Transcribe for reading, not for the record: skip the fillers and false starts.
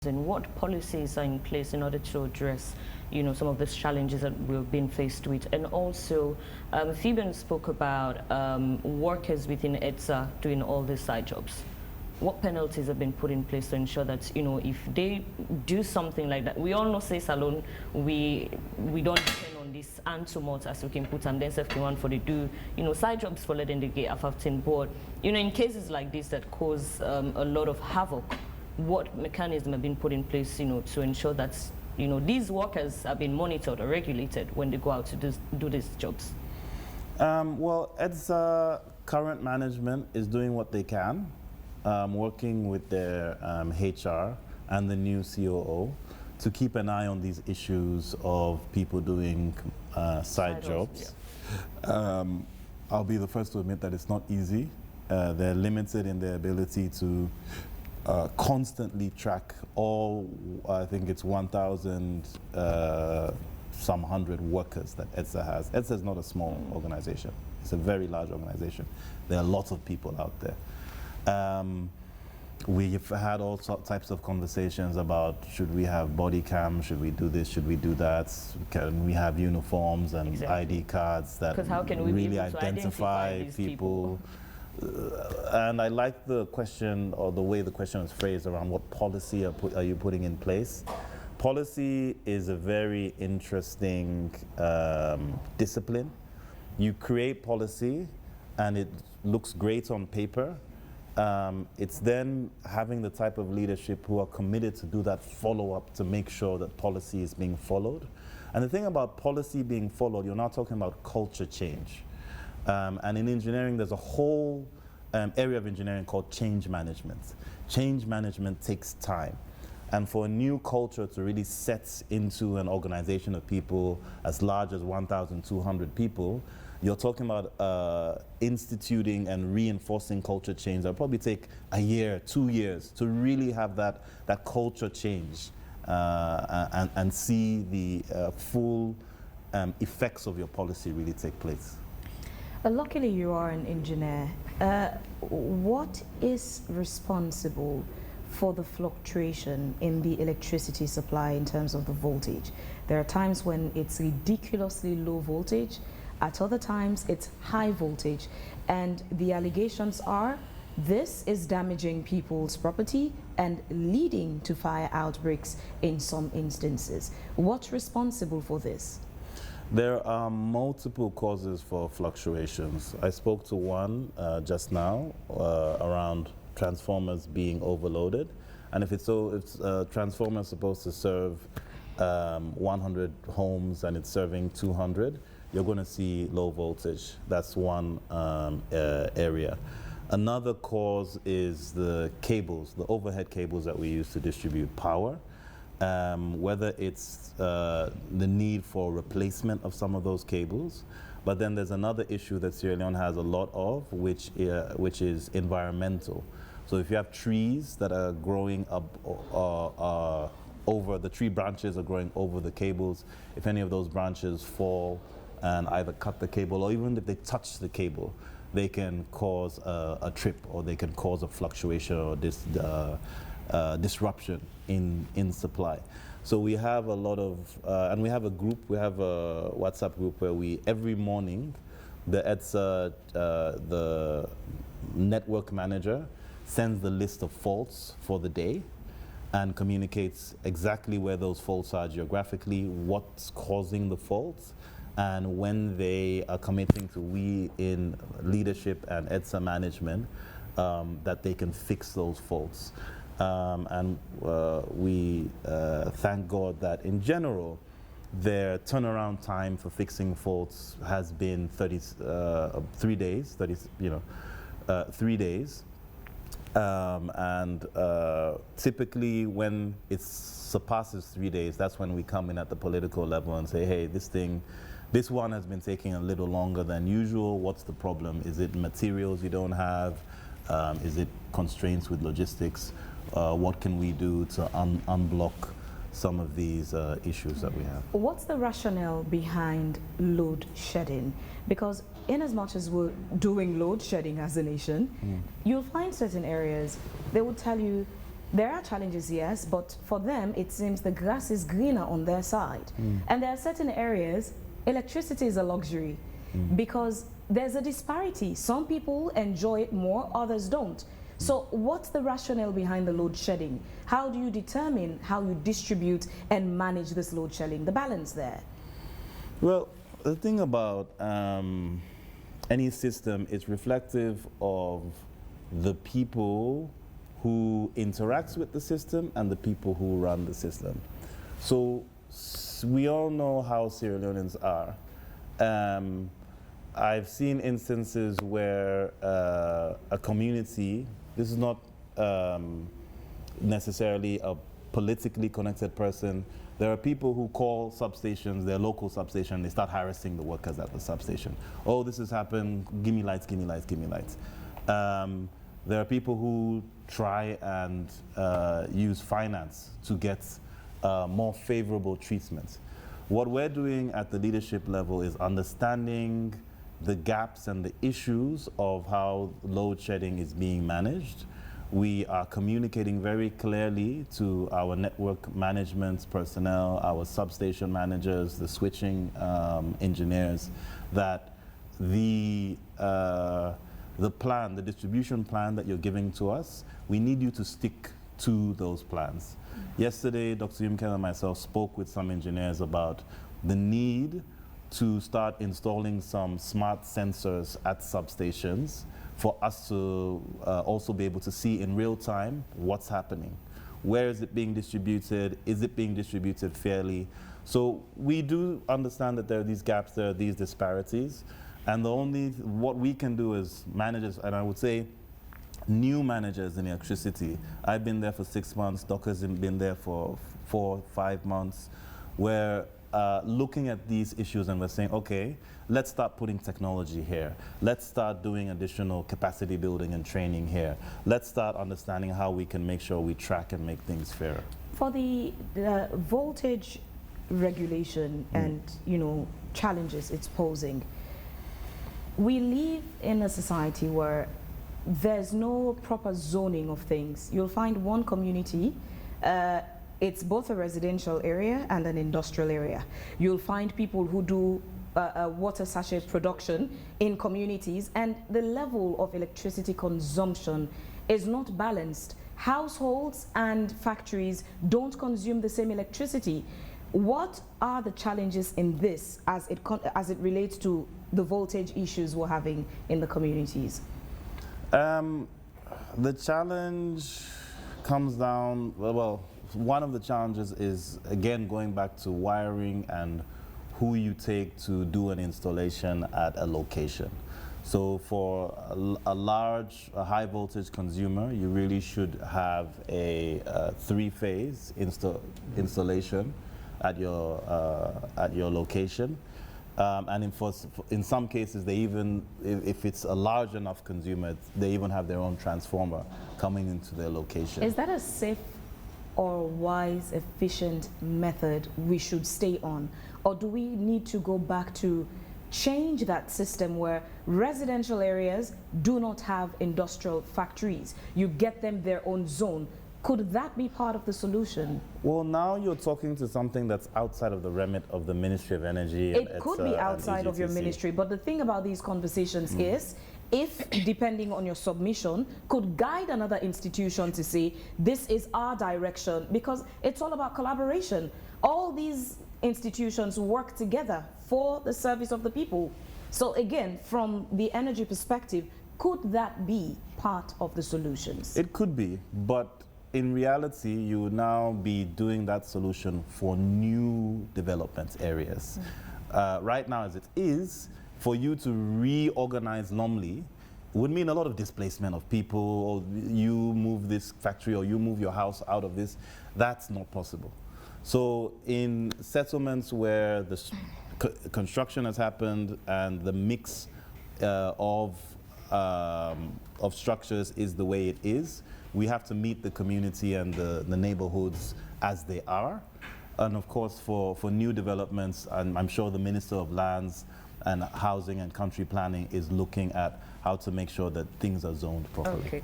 and what policies are in place in order to address, some of these challenges that we've been faced with? And also, Phebean spoke about workers within EDSA doing all these side jobs. What penalties have been put in place to ensure that, if they do something like that? We all know, say salon, we don't depend on this and so much as we can put and then safety one for the do, side jobs for letting the get a 15 board. In cases like this that cause a lot of havoc, what mechanism have been put in place, to ensure that, these workers are being monitored or regulated when they go out to do these jobs? Well, EDSA current management is doing what they can, working with their HR and the new COO to keep an eye on these issues of people doing side jobs. Yeah. I'll be the first to admit that it's not easy. They're limited in their ability to constantly track all, I think it's 1,000 some hundred workers that EDSA has. EDSA is not a small organization. It's a very large organization. There are lots of people out there. We've had all types of conversations about, should we have body cam, should we do this, should we do that, can we have uniforms and ID cards that how can we really identify people? And I like the question, or the way the question is phrased, around what policy are you putting in place. Policy is a very interesting discipline. You create policy and it looks great on paper. It's then having the type of leadership who are committed to do that follow-up to make sure that policy is being followed. And the thing about policy being followed, you're not talking about culture change. And in engineering, there's a whole area of engineering called change management. Change management takes time. And for a new culture to really set into an organization of people as large as 1,200 people, you're talking about instituting and reinforcing culture change. That'll probably take a year, 2 years to really have that culture change and see the full effects of your policy really take place. Luckily, you are an engineer. What is responsible for the fluctuation in the electricity supply in terms of the voltage? There are times when it's ridiculously low voltage. At other times, it's high voltage. And the allegations are this is damaging people's property and leading to fire outbreaks in some instances. What's responsible for this? There are multiple causes for fluctuations. I spoke to one just now around transformers being overloaded. And if a transformer is supposed to serve 100 homes and it's serving 200, you're going to see low voltage. That's one area. Another cause is the cables, the overhead cables that we use to distribute power. Whether it's the need for replacement of some of those cables. But then there's another issue that Sierra Leone has a lot of, which is environmental. So if you have trees that are growing up over, the tree branches are growing over the cables, if any of those branches fall and either cut the cable, or even if they touch the cable, they can cause a trip, or they can cause a fluctuation or disruption in supply. So we have a lot of, and we have a group, we have a WhatsApp group where every morning, the EDSA, the network manager, sends the list of faults for the day and communicates exactly where those faults are geographically, what's causing the faults, and when they are committing to, we in leadership and EDSA management, that they can fix those faults. And we thank God that in general, their turnaround time for fixing faults has been 3 days, 3 days. And typically when it surpasses 3 days, that's when we come in at the political level and say, hey, this one has been taking a little longer than usual. What's the problem? Is it materials you don't have? Is it constraints with logistics? What can we do to unblock some of these issues that we have? What's the rationale behind load shedding? Because in as much as we're doing load shedding as a nation, you'll find certain areas, they will tell you there are challenges, yes, but for them, it seems the grass is greener on their side. And there are certain areas, electricity is a luxury because there's a disparity. Some people enjoy it more, others don't. So what's the rationale behind the load shedding? How do you determine how you distribute and manage this load shedding, the balance there? Well, the thing about any system is reflective of the people who interacts with the system and the people who run the system. So we all know how Sierra Leoneans are. I've seen instances where a community, this is not necessarily a politically connected person, there are people who call substations, their local substation, they start harassing the workers at the substation. Oh, this has happened, give me lights, give me lights, give me lights. There are people who try and use finance to get more favorable treatment. What we're doing at the leadership level is understanding the gaps and the issues of how load shedding is being managed. We are communicating very clearly to our network management personnel, our substation managers, the switching engineers, that the plan, the distribution plan that you're giving to us, we need you to stick to those plans. Yesterday, Dr. Yumken and myself spoke with some engineers about the need to start installing some smart sensors at substations for us to also be able to see in real time what's happening. Where is it being distributed? Is it being distributed fairly? So we do understand that there are these gaps, there are these disparities, and what we can do as managers, and I would say new managers in electricity, I've been there for 6 months, Doc has been there for 4, 5 months, we're looking at these issues and we're saying, okay, let's start putting technology here. Let's start doing additional capacity building and training here. Let's start understanding how we can make sure we track and make things fairer. For the voltage regulation and, challenges it's posing, we live in a society where there's no proper zoning of things. You'll find one community, it's both a residential area and an industrial area. You'll find people who do water sachet production in communities, and the level of electricity consumption is not balanced. Households and factories don't consume the same electricity. What are the challenges in this as it relates to the voltage issues we're having in the communities? The challenge comes down, well, one of the challenges is, again, going back to wiring and who you take to do an installation at a location. So for a large, high voltage consumer, you really should have a 3-phase installation at your location. And in some cases, they even, if it's a large enough consumer, they even have their own transformer coming into their location. Is that a safe or wise, efficient method we should stay on? Or do we need to go back to change that system where residential areas do not have industrial factories? You get them their own zone. Could that be part of the solution? Well, now you're talking to something that's outside of the remit of the Ministry of Energy. It could be outside of your ministry, but the thing about these conversations is, if, depending on your submission, could guide another institution to say, this is our direction, because it's all about collaboration. All these institutions work together for the service of the people. So again, from the energy perspective, could that be part of the solutions? It could be, but in reality, you would now be doing that solution for new development areas. Right now, as it is, for you to reorganize Lumley would mean a lot of displacement of people, or you move this factory or you move your house out of this. That's not possible. So in settlements where the construction has happened and the mix of structures is the way it is, we have to meet the community and the neighborhoods as they are. And of course, for new developments, and I'm sure the Minister of Lands and Housing and Country Planning is looking at how to make sure that things are zoned properly. Okay.